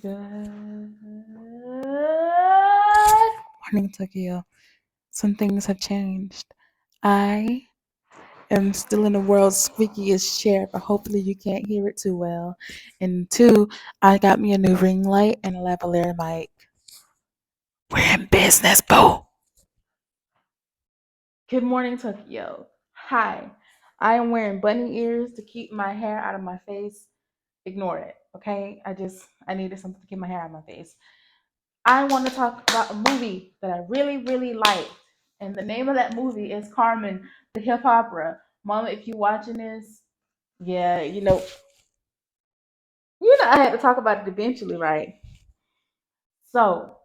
Good morning, Tokyo. Some things have changed. I am still in the world's squeakiest chair, but hopefully you can't hear it too well. And two, I got me a new ring light and a lavalier mic. We're in business, boo. Good morning, Tokyo. Hi. I am wearing bunny ears to keep my hair out of my face. Ignore it, okay? I needed something to keep my hair out of my face. I want to talk about a movie that I really, really liked. And the name of that movie is Carmen the Hip-Hopera. Mama, if you watching this, yeah, I had to talk about it eventually, right? So,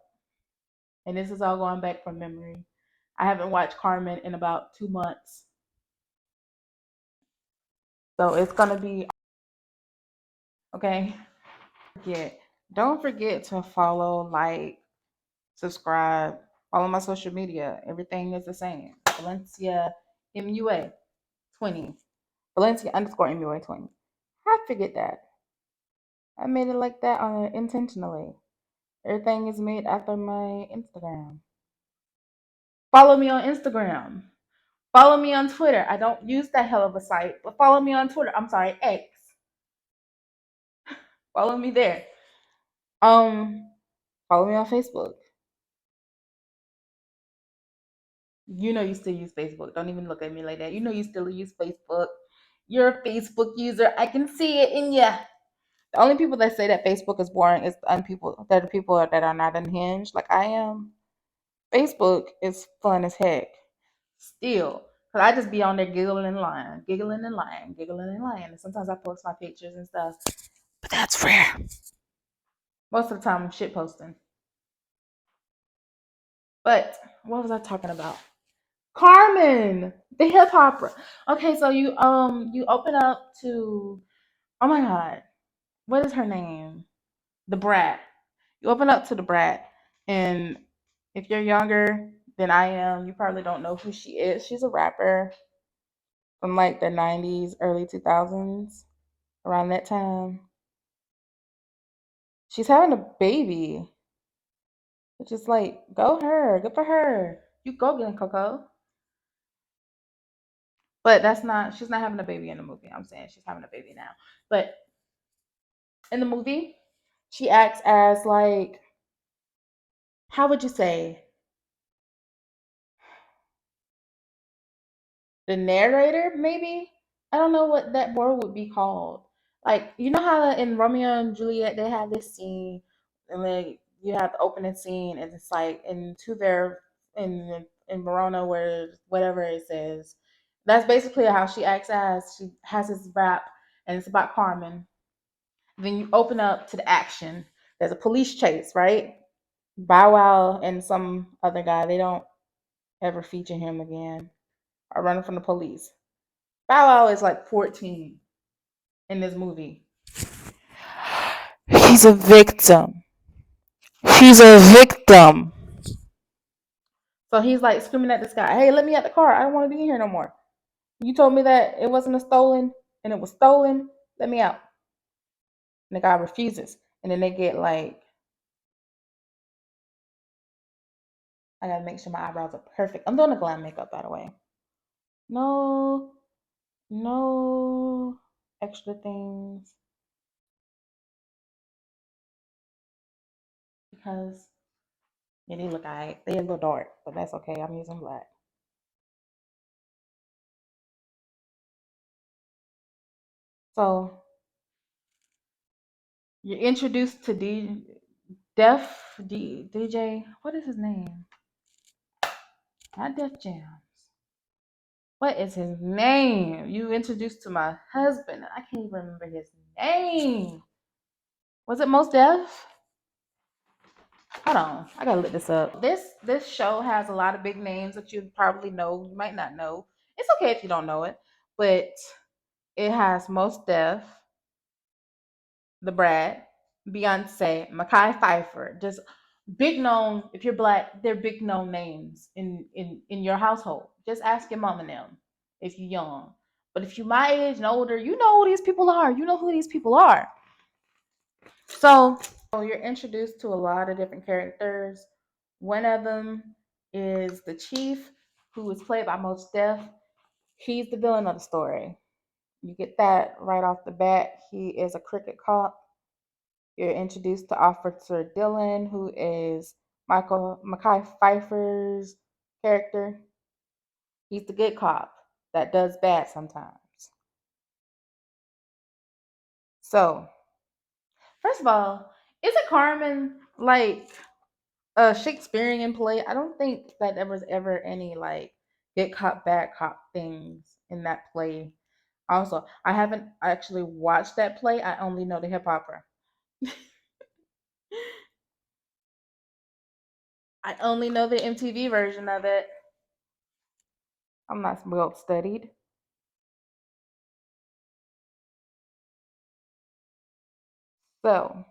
and this is all going back from memory. I haven't watched Carmen in about 2 months. So it's gonna be okay. Don't forget to follow, like, subscribe, follow my social media. Everything is the same. Valencia MUA 20. Valencia underscore MUA 20. I forget that. I made it like that intentionally. Everything is made after my Instagram. Follow me on Instagram. Follow me on Twitter. I don't use that hell of a site, but follow me on Twitter. I'm sorry, X. Follow me there. Follow me on Facebook. You know you still use Facebook. Don't even look at me like that. You know you still use Facebook. You're a Facebook user. I can see it in you. The only people that say that Facebook is boring is the people that are not unhinged, like I am. Facebook is fun as heck. Still, cause I just be on there giggling and lying, giggling and lying, giggling and lying. And sometimes I post my pictures and stuff, but that's rare. Most of the time, I'm shit posting. But what was I talking about? Carmen, the Hip-Hopera. Okay, so you open up to, oh my god, what is her name? The Brat. You open up to the Brat, and if you're younger than I am, you probably don't know who she is. She's a rapper from like the 90s, early 2000s, around that time. She's having a baby, which is like, go her, good for her. You go get Coco. But she's not having a baby in the movie. I'm saying she's having a baby now. But in the movie, she acts as like, how would you say, the narrator, maybe? I don't know what that word would be called. Like, you know how in Romeo and Juliet they have this scene, and like you have the opening scene, and it's like into their in Verona, where whatever it says. That's basically how she acts as. She has this rap, and it's about Carmen. Then you open up to the action. There's a police chase, right? Bow Wow and some other guy. They don't ever feature him again. Are running from the police. Bow Wow is like 14 in this movie. He's a victim. She's a victim. So he's like screaming at this guy, hey, let me out the car. I don't want to be here no more. You told me that it wasn't a stolen and it was stolen. Let me out. And the guy refuses. And then they get like, I gotta make sure my eyebrows are perfect. I'm doing a glam makeup, by the way. No, no extra things because they look alright. They're a little dark, but that's okay. I'm using black. So you're introduced to DJ. What is his name? Not Def Jams. What is his name? You introduced to my husband. I can't even remember his name. Was it Most Def? Hold on, I gotta look this up. This show has a lot of big names that you probably know. You might not know. It's okay if you don't know it, but it has Most Def, The Brad, Beyonce, Mackay Pfeiffer. Just big known. If you're black, they're big known names in your household. Just ask your mom and them if you're young. But if you're my age and older, you know who these people are. You know who these people are. So So you're introduced to a lot of different characters. One of them is the chief, who is played by Most Def. He's the villain of the story. You get that right off the bat. He is a cricket cop. You're introduced to Officer Dylan, who is Michael Mackay Pfeiffer's character. He's the good cop that does bad sometimes. So, first of all, isn't Carmen like a Shakespearean play? I don't think that there was ever any like good cop, bad cop things in that play. Also, I haven't actually watched that play. I only know the hip opera. I only know the MTV version of it. I'm not well studied. So,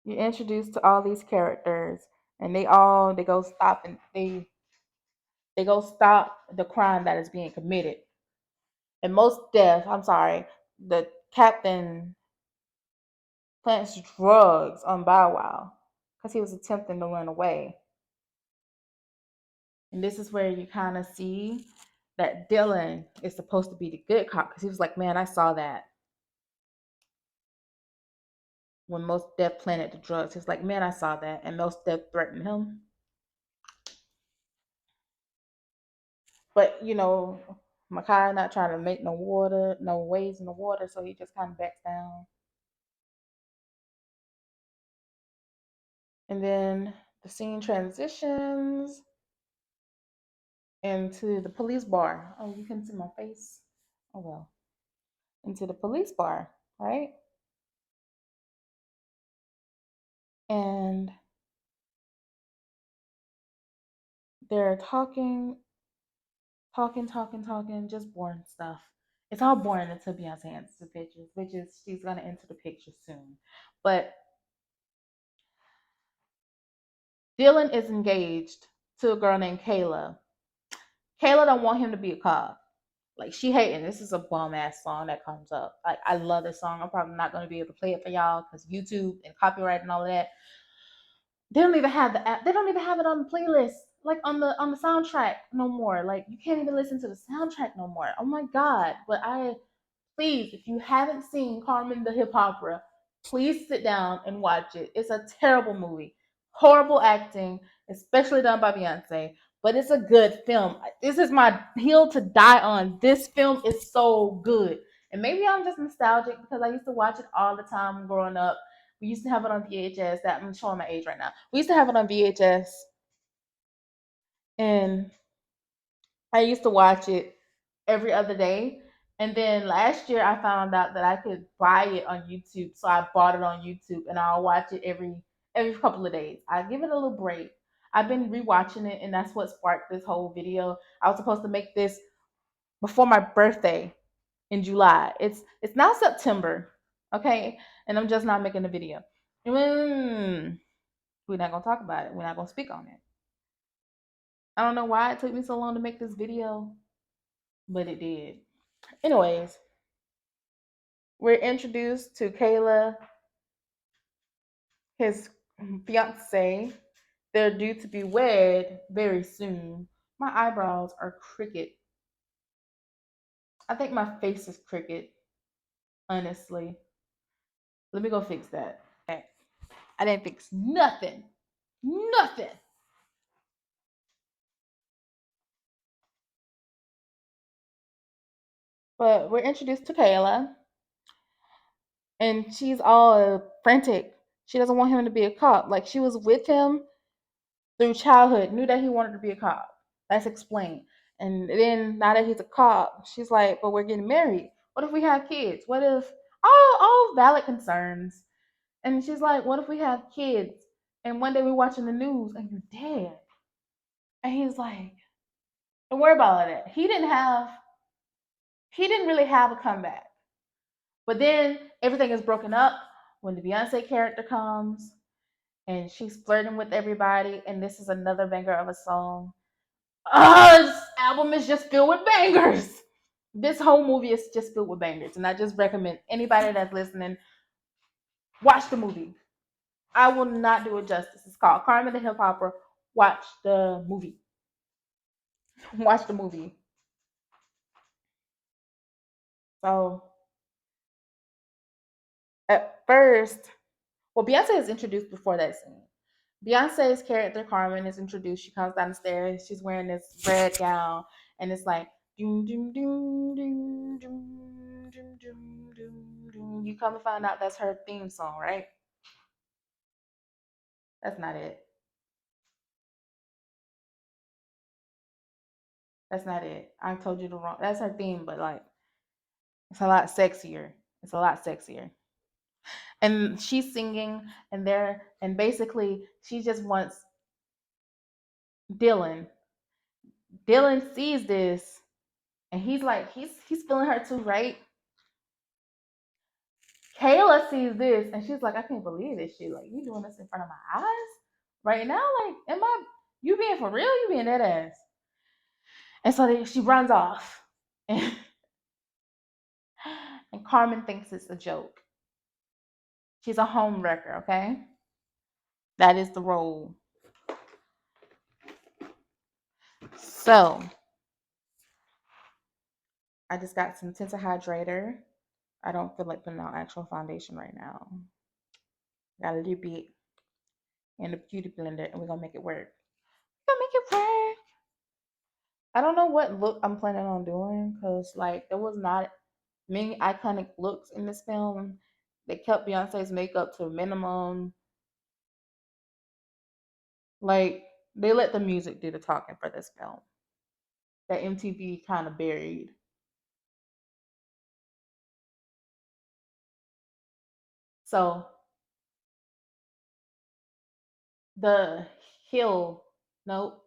you're introduced to all these characters and they go stop and they go stop the crime that is being committed. And most death, I'm sorry, the captain plants drugs on Bow Wow because he was attempting to run away. And this is where you kind of see that Dylan is supposed to be the good cop because he was like, man, I saw that when Most Def planted the drugs. He's like, man, I saw that. And Most Def threatened him. But, Makai not trying to make no waves in the water, so he just kind of backs down. And then the scene transitions into the police bar. Oh, you can see my face. Oh well. Into the police bar, right? And they're talking, just boring stuff. It's all boring until Beyonce enters the picture, which is she's gonna enter the picture soon. But Dylan is engaged to a girl named Kayla. Kayla don't want him to be a cop. Like she hating. This is a bomb ass song that comes up. Like I love this song. I'm probably not gonna be able to play it for y'all because YouTube and copyright and all of that. They don't even have the app. They don't even have it on the playlist, like on the soundtrack no more. Like you can't even listen to the soundtrack no more. Oh my god! But please, if you haven't seen Carmen the Hip-Hopera, please sit down and watch it. It's a terrible movie, horrible acting, especially done by Beyonce. But it's a good film. This is my hill to die on. This film is so good. And maybe I'm just nostalgic because I used to watch it all the time growing up. We used to have it on VHS. That I'm showing my age right now. We used to have it on VHS, and I used to watch it every other day. And then last year, I found out that I could buy it on YouTube, so I bought it on YouTube, and I'll watch it every couple of days. I give it a little break. I've been rewatching it, and that's what sparked this whole video. I was supposed to make this before my birthday in July. It's now September, okay, and I'm just not making a video. We're not gonna talk about it. We're not gonna speak on it. I don't know why it took me so long to make this video, but it did. Anyways, we're introduced to Kayla, his fiance. They're due to be wed very soon. My eyebrows are crooked. I think my face is crooked, honestly. Let me go fix that. I didn't fix nothing. Nothing. But we're introduced to Kayla, and she's all frantic. She doesn't want him to be a cop. Like, she was with him through childhood, knew that he wanted to be a cop. That's explained. And then now that he's a cop, she's like, but we're getting married. What if we have kids? What if all valid concerns? And she's like, what if we have kids? And one day we're watching the news and you're dead. And he's like, don't worry about all of that. He didn't really have a comeback. But then everything is broken up when the Beyonce character comes and she's flirting with everybody. And this is another banger of a song. This album is just filled with bangers. This whole movie is just filled with bangers. And I just recommend anybody that's listening, Watch the movie. I will not do it justice. It's called Carmen the Hip-Hopera. Watch the movie. Watch the movie. So at first, well, Beyonce is introduced before that scene. Beyonce's character Carmen is introduced. She comes down the stairs. She's wearing this red gown, and it's like doom doom doom doom doom doom doom doom doom. You come to find out that's her theme song, right? That's not it. That's not it. I told you the wrong. That's her theme, but like it's a lot sexier. It's a lot sexier. And she's singing, and basically she just wants Dylan. Dylan sees this, and he's like, he's feeling her too, right? Kayla sees this, and she's like, I can't believe this shit. Like, you doing this in front of my eyes right now? Like, am I? You being for real? You being that ass? And so she runs off, and, and Carmen thinks it's a joke. She's a home wrecker, okay? That is the role. So I just got some tinted hydrator. I don't feel like putting on actual foundation right now. Got a little bit in the beauty blender, and we're gonna make it work. We're gonna make it work. I don't know what look I'm planning on doing because like there was not many iconic looks in this film. They kept Beyonce's makeup to a minimum. Like they let the music do the talking for this film that MTV kind of buried. So the Hill, nope,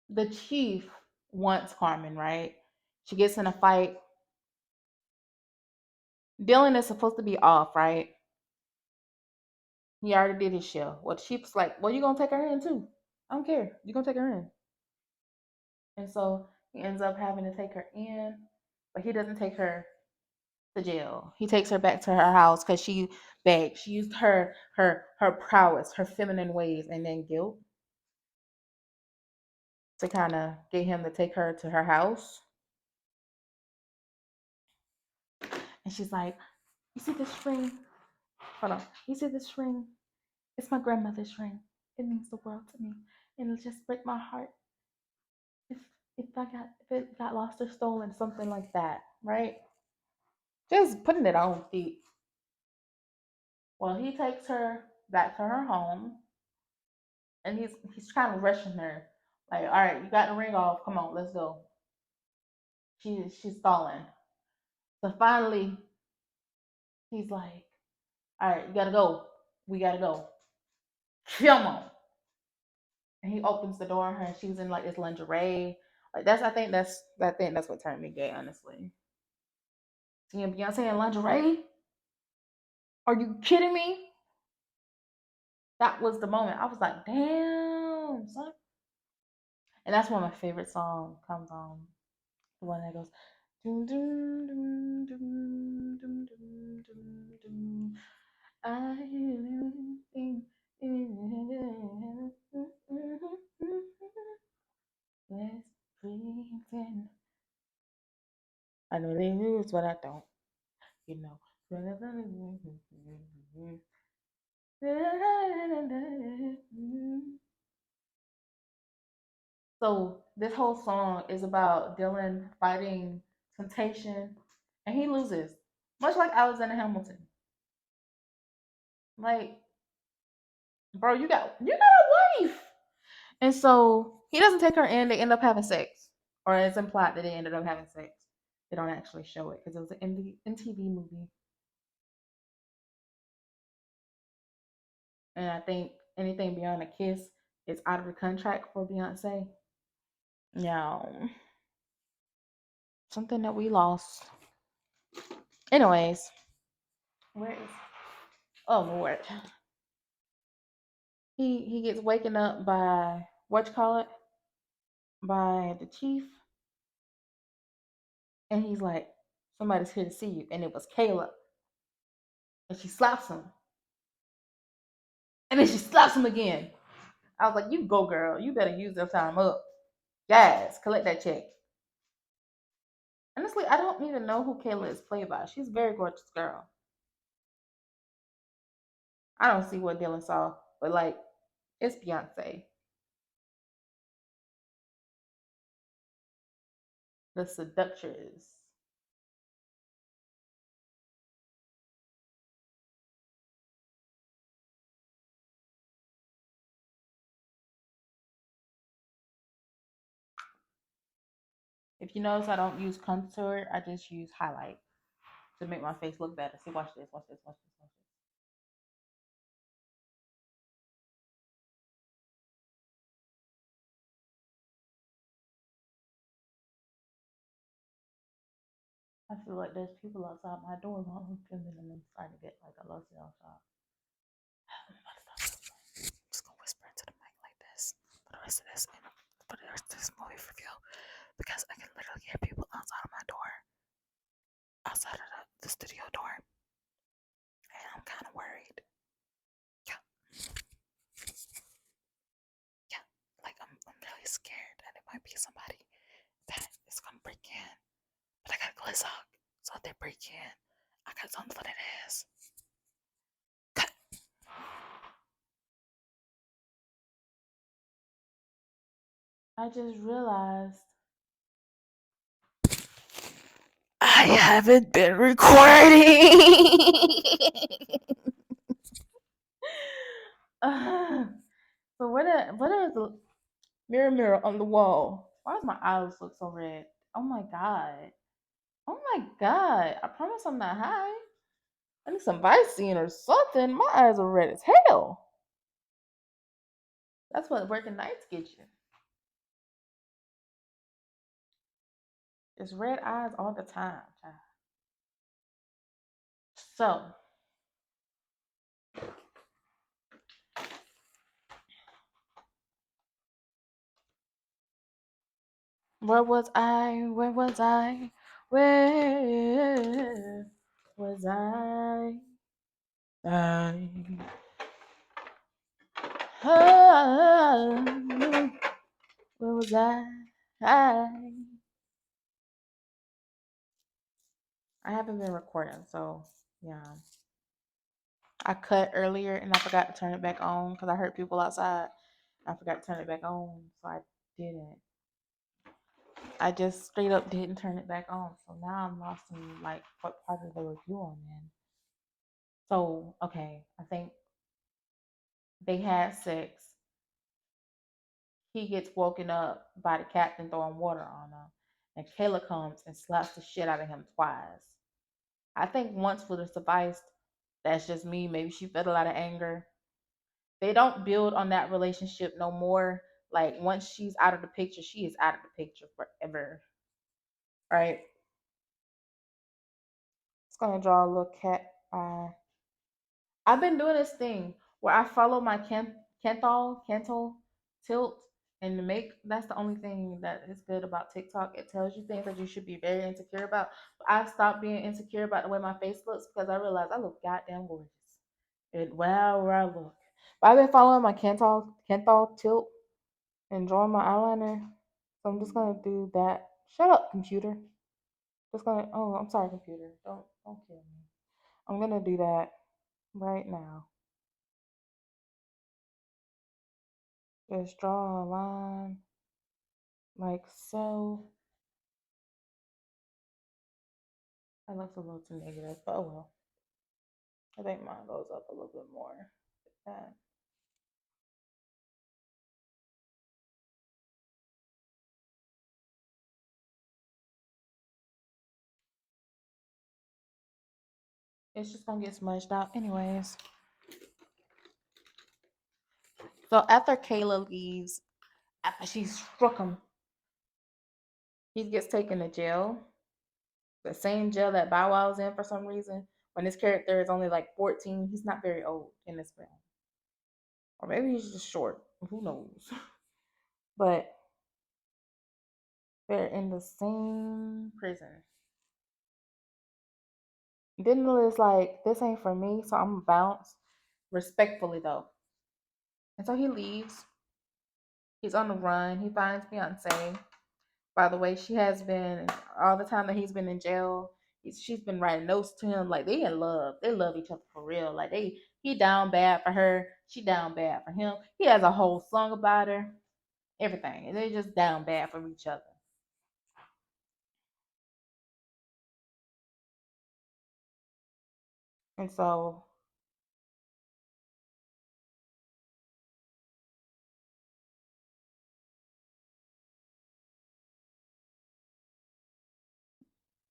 the chief wants Carmen, right? She gets in a fight. Dylan is supposed to be off, right? He already did his show. Well, the chief's like, well, you gonna take her in too. I don't care. You gonna take her in. And so he ends up having to take her in, but he doesn't take her to jail. He takes her back to her house because she begged. She used her prowess, her feminine ways, and then guilt to kind of get him to take her to her house. And she's like, "You see this ring? Hold on. You see this ring? It's my grandmother's ring. It means the world to me, and it'll just break my heart if if it got lost or stolen, something like that, right? Just putting it on feet." Well, he takes her back to her home, and he's kind of rushing her, like, "All right, you got the ring off. Come on, let's go." She's stalling. So finally, he's like, "All right, you gotta go. We gotta go. Come on." And he opens the door on her, and she's in like this lingerie. Like that's what turned me gay, honestly. Seeing Beyonce in lingerie? Are you kidding me? That was the moment. I was like, damn, son. And that's when my favorite song comes on. The one that goes dum dum dum dum dum dum dum dum. I think let's pretend I know they lose, but I don't. You know. So this whole song is about Dylan fighting temptation, and he loses, much like Alexander Hamilton. Like, bro, you got a wife, and so he doesn't take her in. They end up having sex, or it's implied that they ended up having sex. They don't actually show it because it was an MTV movie, and I think anything beyond a kiss is out of the contract for Beyonce. Yeah, something that we lost. Anyways, where is? Oh Lord. He gets waken up by what you call it, by the chief, and he's like, somebody's here to see you, and it was Caleb. And she slaps him. And then she slaps him again. I was like, you go, girl. You better use that time up. Yes, collect that check. Honestly, I don't even know who Kayla is played by. She's a very gorgeous girl. I don't see what Dylan saw, but like, it's Beyonce. The seductress. If you notice, I don't use contour. I just use highlight to make my face look better. See, watch this, watch this, watch this, watch this. I feel like there's people outside my door while I'm filming and I'm starting to get like a low sales shop. I'm just gonna whisper into the mic like this for the rest of this and for the rest of this movie review because I can literally hear people outside of my door, outside of the studio door, and I'm kind of worried. Yeah, yeah, like I'm really scared that it might be somebody that is gonna break in, but I got a glitz up, so if they break in, I got something what it is. Cut. I just realized I haven't been recording. So what are the mirror on the wall? Why does my eyes look so red? Oh my god. Oh my god. I promise I'm not high. I need some Vicine or something. My eyes are red as hell. That's what working nights get you. It's red eyes all the time, child. So where was I? Where was I? Where was I? I. Oh, where was I? I haven't been recording, so yeah. I cut earlier and I forgot to turn it back on because I heard people outside. I forgot to turn it back on, so I didn't. I just straight up didn't turn it back on, so now I'm lost in like what part of the review I'm in. So okay, I think they had sex. He gets woken up by the captain throwing water on him, and Kayla comes and slaps the shit out of him twice. I think once would have sufficed. That's just me. Maybe she felt a lot of anger. They don't build on that relationship no more. Like once she's out of the picture, she is out of the picture forever. Right? It's gonna draw a little cat eye. I've been doing this thing where I follow my Canthol tilt and to make that's the only thing that is good about TikTok. It tells you things that you should be very insecure about. But I stopped being insecure about the way my face looks because I realized I look goddamn gorgeous. And wow, where I look. But I've been following my Canthol tilt and drawing my eyeliner. So I'm just gonna do that. Shut up, computer. Just gonna. Oh, I'm sorry, computer. Don't kill me. I'm gonna do that right now. Just draw a line like so. That looks a little too negative, but oh well. I think mine goes up a little bit more. That. It's just gonna get smudged out, anyways. So after Kayla leaves, after she struck him, he gets taken to jail. The same jail that Bow Wow's in for some reason. When this character is only like 14, he's not very old in this film. Or maybe he's just short. Who knows? But they're in the same prison. Then is like, this ain't for me, so I'm gonna bounce respectfully though. And so he leaves. He's on the run. He finds Beyonce. By the way, she has been all the time that he's been in jail. She's been writing notes to him like they in love. They love each other for real. Like he down bad for her. She down bad for him. He has a whole song about her. Everything. And they just down bad for each other. And so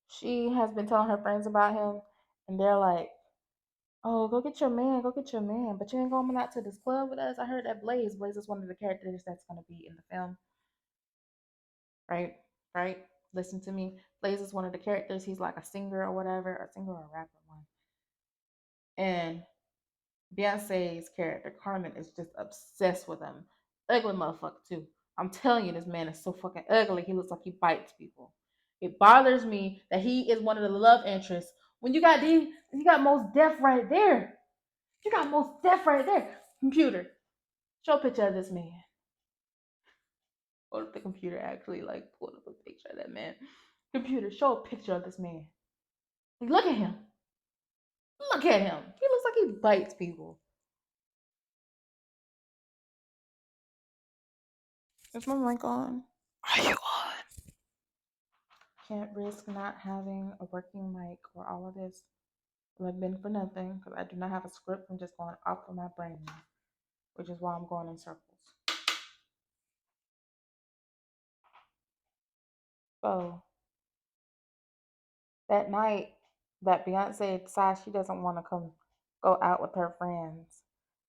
she has been telling her friends about him, and they're like, "Oh, go get your man, go get your man." But you ain't going out to this club with us. I heard that Blaze is one of the characters that's gonna be in the film, right? Right? Listen to me. Blaze is one of the characters. He's like a singer or whatever, a singer or a rapper one. And Beyonce's character, Carmen, is just obsessed with him. Ugly motherfucker too. I'm telling you, this man is so fucking ugly. He looks like he bites people. It bothers me that he is one of the love interests. When you got most deaf right there. You got most deaf right there. Computer, show a picture of this man. Or the computer actually like pulled up a picture of that man. Computer, show a picture of this man. Look at him. Look at him. He looks like he bites people. Is my mic on? Are you on? Can't risk not having a working mic or all of this like been for nothing because I do not have a script. I'm just going off of my brain, which is why I'm going in circles. So that night that Beyonce decides she doesn't want to come go out with her friends,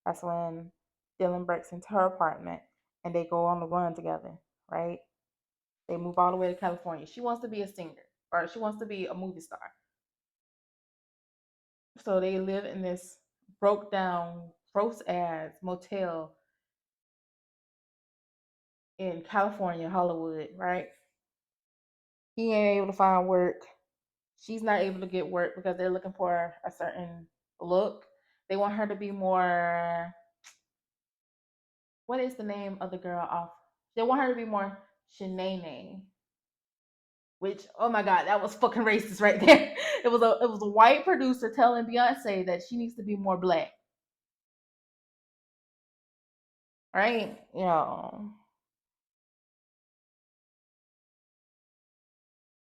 that's when Dylan breaks into her apartment and they go on the run together, right? They move all the way to California. She wants to be a singer or she wants to be a movie star. So they live in this broke down, gross ass motel in California, Hollywood, right? He ain't able to find work. She's not able to get work because they're looking for a certain look. They want her to be more. What is the name of the girl off? They want her to be more Shanae. Which, oh my god, that was fucking racist right there. It was a white producer telling Beyonce that she needs to be more black. Right?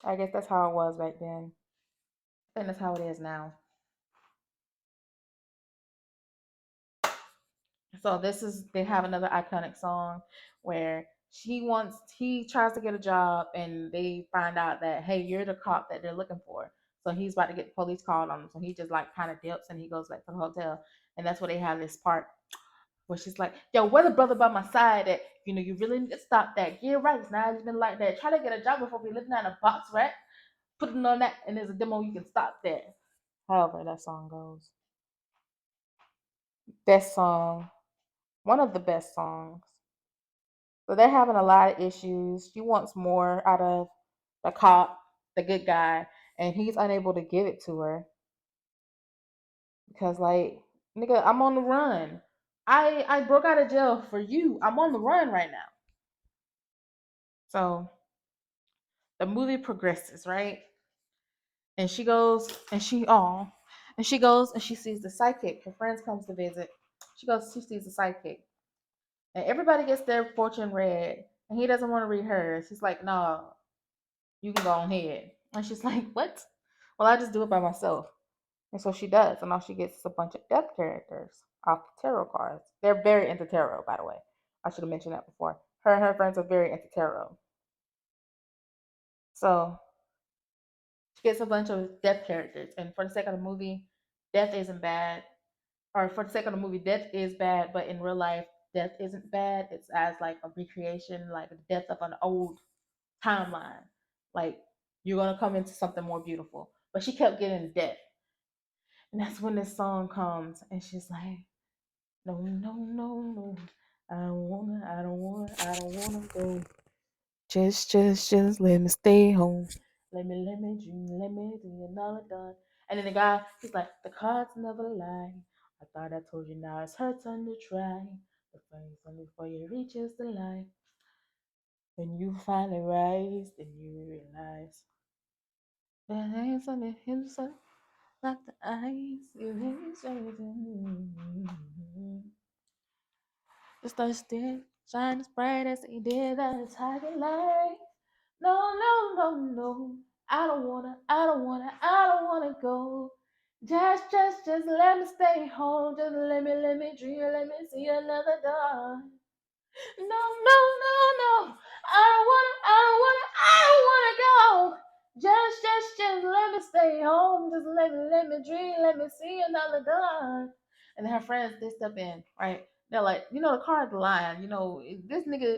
I guess that's how it was back then. I think that's how it is now. So this is they have another iconic song where he tries to get a job and they find out that hey, you're the cop that they're looking for. So he's about to get the police called on him. So he just like kind of dips and he goes back to the hotel. And that's where they have this part where she's like, yo, where's the brother by my side that you really need to stop that. Get right. It's not been like that. Try to get a job before we living in a box, right? Put it on that and there's a demo you can stop that. However, that song goes. Best song. One of the best songs. So they're having a lot of issues. She wants more out of the cop, the good guy, and he's unable to give it to her because, like, nigga, I'm on the run. I broke out of jail for you. I'm on the run right now. So the movie progresses, right? And she goes and she sees the psychic. Her friends comes to visit. She sees the psychic. And everybody gets their fortune read. And he doesn't want to read hers. She's like, no, you can go on ahead. And she's like, what? Well, I just do it by myself. And so she does. And all she gets is a bunch of death characters off the tarot cards. They're very into tarot, by the way. I should have mentioned that before. Her and her friends are very into tarot. So she gets a bunch of death characters. And for the sake of the movie, death isn't bad. Or for the sake of the movie, death is bad, but in real life, death isn't bad. It's as like a recreation, like the death of an old timeline. Like you're gonna come into something more beautiful. But she kept getting death. And that's when this song comes and she's like, no, no, no, no. I don't wanna go. Just let me stay home. Let me dream, let me do another done. And then the guy, he's like, the cards never lie. I thought I told you, now it's her turn to try. The flame's only before you reaches the light. When you finally rise, then you realize the hands on the hips are like the eyes. You hit just don't still shine as bright as they did at the target light. No, no, no, no. I don't wanna go. Just let me stay home. Just let me dream. Let me see another dawn. No, no, no, no. I don't wanna go. Just let me stay home. Just let me dream. Let me see another dawn. And then her friends, they step in, right? They're like, the card's lying. This nigga,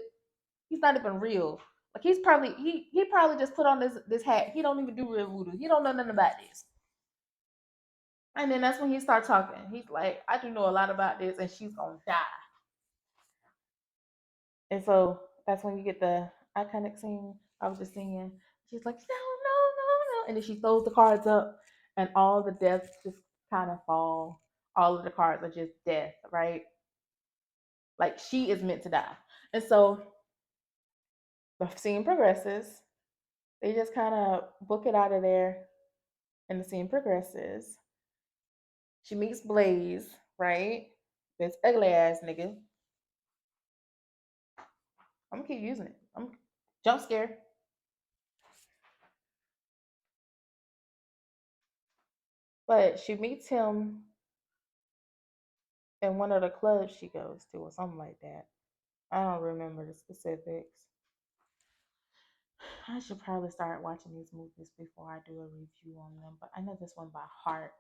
he's not even real. Like he probably just put on this hat. He don't even do real voodoo. He don't know nothing about this. And then that's when he starts talking. He's like, I do know a lot about this, and she's gonna die. And so that's when you get the iconic scene I was just singing. She's like, no, no, no, no. And then she throws the cards up, and all the deaths just kind of fall. All of the cards are just death, right? Like she is meant to die. And so the scene progresses. They just kind of book it out of there, and the scene progresses. She meets Blaze, right? This ugly ass nigga. I'm gonna keep using it. I'm jump scare. But she meets him in one of the clubs she goes to, or something like that. I don't remember the specifics. I should probably start watching these movies before I do a review on them, but I know this one by heart.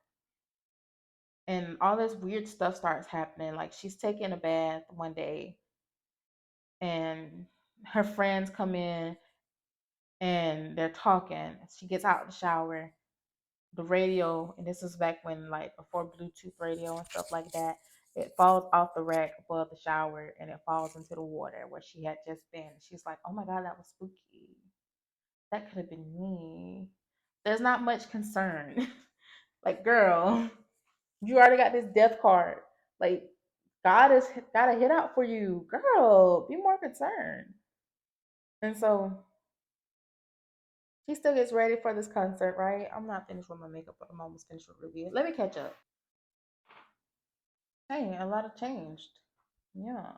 And all this weird stuff starts happening. Like she's taking a bath one day, and her friends come in and they're talking. She gets out of the shower. The radio, and this is back when, like, before Bluetooth radio and stuff like that, it falls off the rack above the shower and it falls into the water where she had just been. She's like, oh my God, that was spooky. That could have been me. There's not much concern. Like, girl, you already got this death card. Like, God has got a hit out for you. Girl, be more concerned. And so she still gets ready for this concert, right? I'm not finished with my makeup, but I'm almost finished with review. Let me catch up. Hey, a lot of changed. Yeah.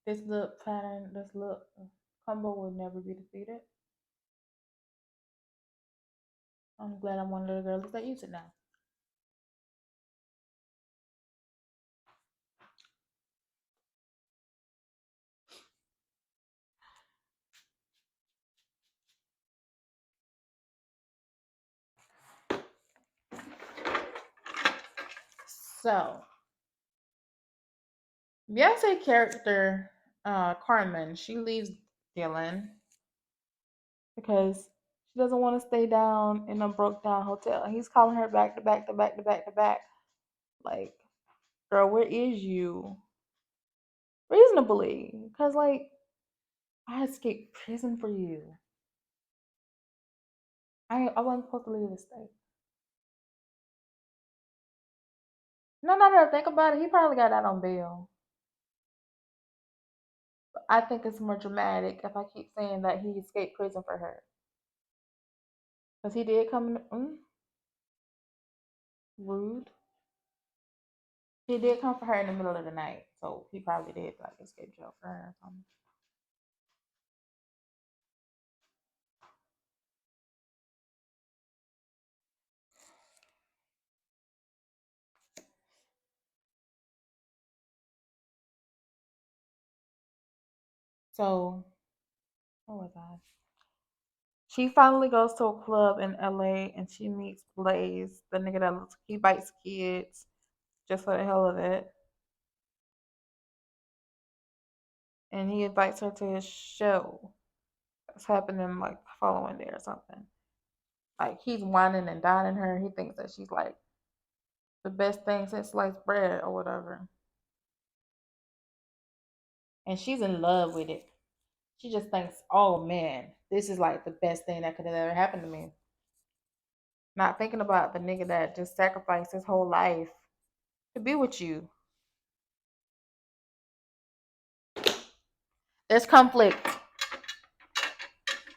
This look pattern, this look combo will never be defeated. I'm glad I'm one of the girls that use it now. So, Beyonce character, Carmen, she leaves Dylan because she doesn't want to stay down in a broke down hotel. He's calling her back to back to back to back to back. Like, girl, where is you? Reasonably. Because, like, I escaped prison for you. I wasn't supposed to leave the state. No, no, no. Think about it. He probably got out on bail. I think it's more dramatic if I keep saying that he escaped prison for her. Because he did come, rude. He did come for her in the middle of the night. So he probably did like escape jail for her or something. So, what was I? She finally goes to a club in LA and she meets Blaze, the nigga that looks, he bites kids just for the hell of it. And he invites her to his show. That's happening like following day or something. Like he's whining and dining her. He thinks that she's like the best thing since sliced bread or whatever. And she's in love with it. She just thinks, oh man, this is like the best thing that could have ever happened to me. Not thinking about the nigga that just sacrificed his whole life to be with you. There's conflict.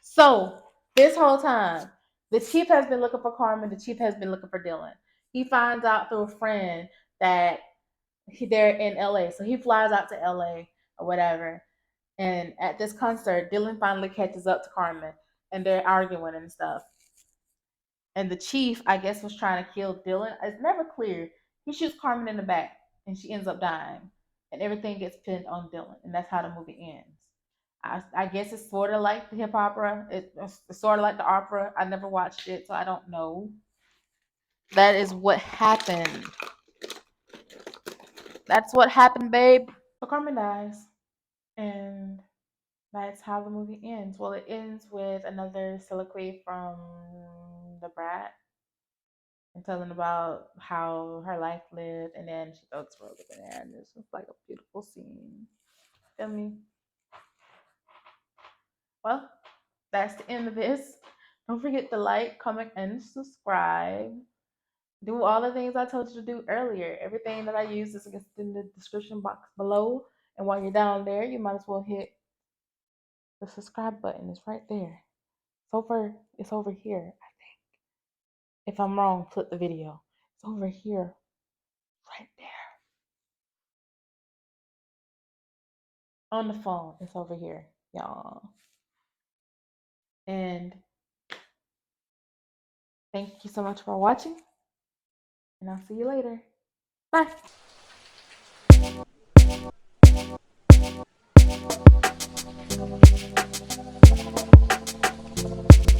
So this whole time, the chief has been looking for Carmen. The chief has been looking for Dylan. He finds out through a friend that they're in LA. So he flies out to LA or whatever. And at this concert, Dylan finally catches up to Carmen and they're arguing and stuff. And the chief, I guess, was trying to kill Dylan. It's never clear. He shoots Carmen in the back and she ends up dying. And everything gets pinned on Dylan. And that's how the movie ends. I guess it's sort of like the hip opera. It's sort of like the opera. I never watched it, so I don't know. That is what happened. That's what happened, babe. So Carmen dies. And that's how the movie ends. Well, it ends with another soliloquy from the brat and telling about how her life lived, and then she throws the rose up in there, and it's just like a beautiful scene. Feel me? Well, that's the end of this. Don't forget to like, comment, and subscribe. Do all the things I told you to do earlier. Everything that I use is in the description box below. And while you're down there, you might as well hit the subscribe button. It's right there. It's over here. If I'm wrong, flip the video. It's over here, right there. On the phone, it's over here, y'all. And thank you so much for watching. And I'll see you later. Bye.